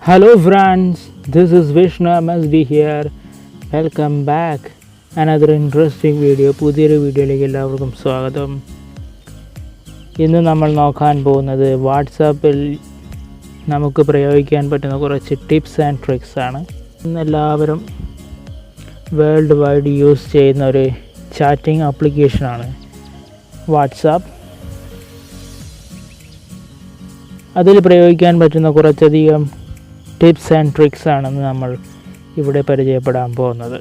Hello friends, this is Vishnu MSD here. Welcome back. Another interesting video. പുതിയൊരു വീഡിയോയിലേക്ക് എല്ലാവർക്കും സ്വാഗതം. ഇന്ന് നമ്മൾ നോക്കാൻ പോകുന്നത് വാട്സാപ്പിൽ നമുക്ക് പ്രയോഗിക്കാൻ പറ്റുന്ന കുറച്ച് ടിപ്സ് ആൻഡ് ട്രിക്സ് ആണ്. ഇന്ന് എല്ലാവരും വേൾഡ് വൈഡ് യൂസ് ചെയ്യുന്ന ഒരു ചാറ്റിംഗ് ആപ്ലിക്കേഷനാണ് വാട്സാപ്പ്. അതിൽ പ്രയോഗിക്കാൻ പറ്റുന്ന കുറച്ചധികം ടിപ്സ് ആൻഡ് ട്രിക്സ് ആണെന്ന് നമ്മൾ ഇവിടെ പരിചയപ്പെടാൻ പോകുന്നത്.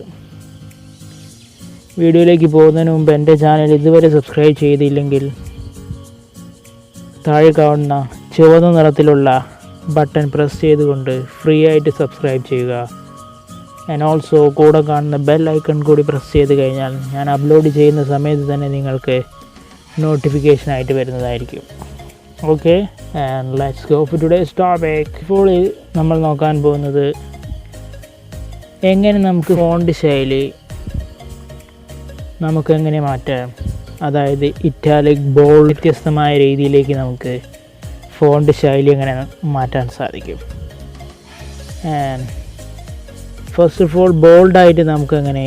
വീഡിയോയിലേക്ക് പോകുന്നതിന് മുമ്പ് എൻ്റെ ചാനൽ ഇതുവരെ സബ്സ്ക്രൈബ് ചെയ്തില്ലെങ്കിൽ താഴെ കാണുന്ന ചുവന്ന നിറത്തിലുള്ള ബട്ടൺ പ്രസ് ചെയ്തുകൊണ്ട് ഫ്രീ ആയിട്ട് സബ്സ്ക്രൈബ് ചെയ്യുക. ആൻഡ് ഓൾസോ കൂടെ കാണുന്ന ബെൽ ഐക്കൺ കൂടി പ്രസ് ചെയ്ത് കഴിഞ്ഞാൽ ഞാൻ അപ്ലോഡ് ചെയ്യുന്ന സമയത്ത് തന്നെ നിങ്ങൾക്ക് നോട്ടിഫിക്കേഷനായിട്ട് വരുന്നതായിരിക്കും. Okay, and let's go for today's topic. ഇപ്പോൾ നമ്മൾ നോക്കാൻ പോകുന്നത് എങ്ങനെ നമുക്ക് ഫോണ്ട് ശൈലി നമുക്കെങ്ങനെ മാറ്റാം. അതായത് ഇറ്റാലിക്, ബോൾഡ്, വ്യത്യസ്തമായ രീതിയിലേക്ക് നമുക്ക് ഫോണ്ട് ശൈലി എങ്ങനെ മാറ്റാൻ സാധിക്കും. ആൻഡ് ഫസ്റ്റ് ഓഫ് ഓൾ, ബോൾഡായിട്ട് നമുക്കെങ്ങനെ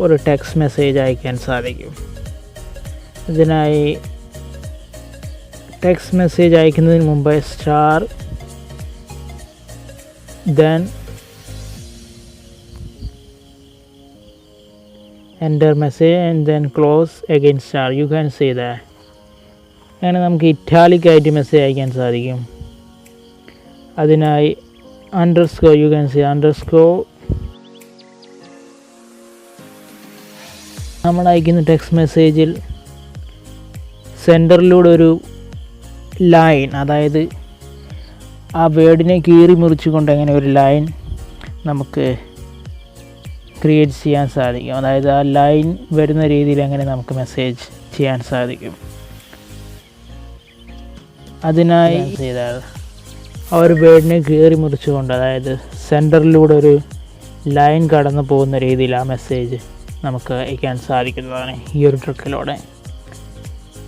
ഒരു ടെക്സ്റ്റ് മെസ്സേജ് അയക്കാൻ സാധിക്കും. ഇതിനായി ടെക്സ്റ്റ് മെസ്സേജ് അയക്കുന്നതിന് മുമ്പ് star, then enter message and then close again star. You can see that. അങ്ങനെ നമുക്ക് ഇറ്റാലിക് ആയിട്ട് മെസ്സേജ് അയക്കാൻ സാധിക്കും. അതിനായി underscore, you can see underscore. നമ്മൾ അയക്കുന്ന ടെക്സ്റ്റ് മെസ്സേജിൽ സെൻറ്ററിലൂടെ ഒരു ലൈൻ, അതായത് ആ വേർഡിനെ കീറി മുറിച്ചുകൊണ്ട് എങ്ങനെ ഒരു ലൈൻ നമുക്ക് ക്രിയേറ്റ് ചെയ്യാൻ സാധിക്കും. അതായത് ആ ലൈൻ വരുന്ന രീതിയിൽ എങ്ങനെ നമുക്ക് മെസ്സേജ് ചെയ്യാൻ സാധിക്കും. അതിനായി ചെയ്താൽ ആ ഒരു വേർഡിനെ കീറി മുറിച്ചുകൊണ്ട്, അതായത് സെൻറ്ററിലൂടെ ഒരു ലൈൻ കടന്നു പോകുന്ന രീതിയിൽ ആ മെസ്സേജ് നമുക്ക് അയക്കാൻ സാധിക്കുന്നതാണ് ഈ ഒരു ട്രിക്കിലൂടെ.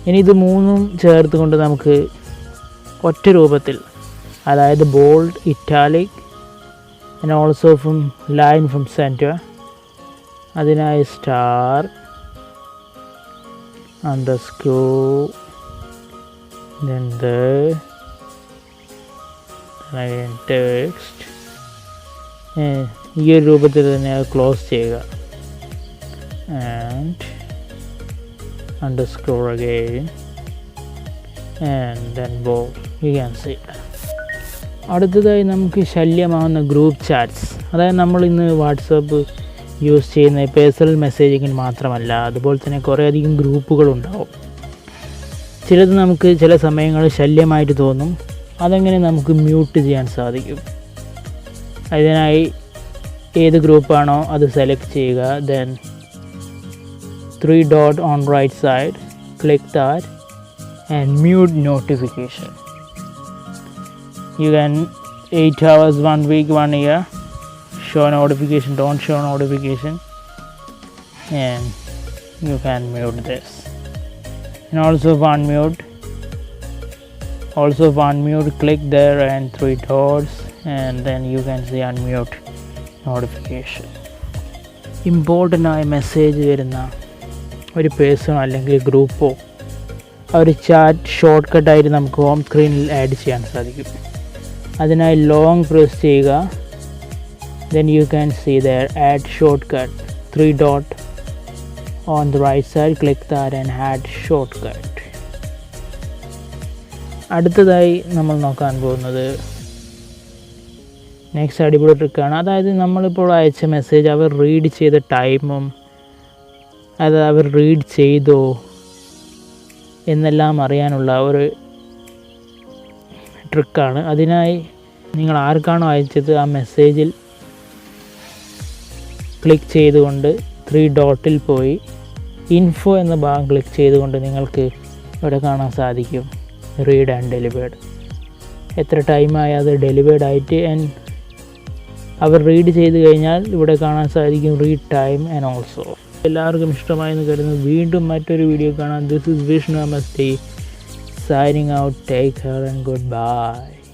ഇനി ഇത് മൂന്നും ചേർത്തുകൊണ്ട് നമുക്ക് ഒറ്റ രൂപത്തിൽ, അതായത് bold, italic and also from line from centre. അതിനായി star, underscore, then the text, ഈ ഒരു രൂപത്തിൽ തന്നെ ക്ലോസ് ചെയ്യുക. And underscore again and then bold. You can see. അടുത്തതായി നമുക്ക് ശല്യമാകുന്ന ഗ്രൂപ്പ് ചാറ്റ്സ്. അതായത് നമ്മൾ ഇന്ന് വാട്സപ്പ് യൂസ് ചെയ്യുന്ന പേഴ്സണൽ മെസ്സേജിങ്ങിന് മാത്രമല്ല, അതുപോലെ തന്നെ കുറേയധികം ഗ്രൂപ്പുകളുണ്ടാവും. ചിലത് നമുക്ക് ചില സമയങ്ങളിൽ ശല്യമായിട്ട് തോന്നും. അതെങ്ങനെ നമുക്ക് മ്യൂട്ട് ചെയ്യാൻ സാധിക്കും. അതിനായി ഏത് ഗ്രൂപ്പാണോ അത് സെലക്ട് ചെയ്യുക. Then 3 dot on right side, click that and mute notification. You can 8 hours, 1 week, 1 year show notification, don't show notification, and you can mute this. And also unmute, click there and 3 dots and then you can see unmute notification. Important ആയ message വരുന്ന ഒരു പേഴ്സണോ അല്ലെങ്കിൽ ഗ്രൂപ്പോ ആ ഒരു chat short കട്ടായിട്ട് നമുക്ക് home സ്ക്രീനിൽ add ചെയ്യാൻ സാധിക്കും. അതിനായി ലോങ് പ്രസ് ചെയ്യുക. Then you can see there add shortcut, 3 dot on the right side, click that and add short cut. അടുത്തതായി നമ്മൾ നോക്കാൻ പോകുന്നത് നെക്സ്റ്റ് അടിപൊളി ട്രിക്കാണ്. അതായത് നമ്മളിപ്പോൾ അയച്ച മെസ്സേജ് അവർ റീഡ് ചെയ്ത ടൈമും അത് അവർ റീഡ് ചെയ്തോ എന്നെല്ലാം അറിയാനുള്ള ഒരു ട്രിക്കാണ്. അതിനായി നിങ്ങൾ ആർക്കാണോ അയച്ചത് ആ മെസ്സേജിൽ ക്ലിക്ക് ചെയ്തുകൊണ്ട് 3 ഡോട്ടിൽ പോയി ഇൻഫോ എന്ന ഭാഗം ക്ലിക്ക് ചെയ്തുകൊണ്ട് നിങ്ങൾക്ക് ഇവിടെ കാണാൻ സാധിക്കും റീഡ് ആൻഡ് ഡെലിവേർഡ്. എത്ര ടൈമായി അത് ഡെലിവേർഡ് ആയിട്ട്. ആൻഡ് അവർ റീഡ് ചെയ്ത് കഴിഞ്ഞാൽ ഇവിടെ കാണാൻ സാധിക്കും റീഡ് ടൈം ആൻഡ് ഓൾസോ. എല്ലാവർക്കും ഇഷ്ടമായെന്ന് കരുതുന്നു. വീണ്ടും മറ്റൊരു വീഡിയോ കാണാം. This is Vishnu MSD signing out. Take care and goodbye.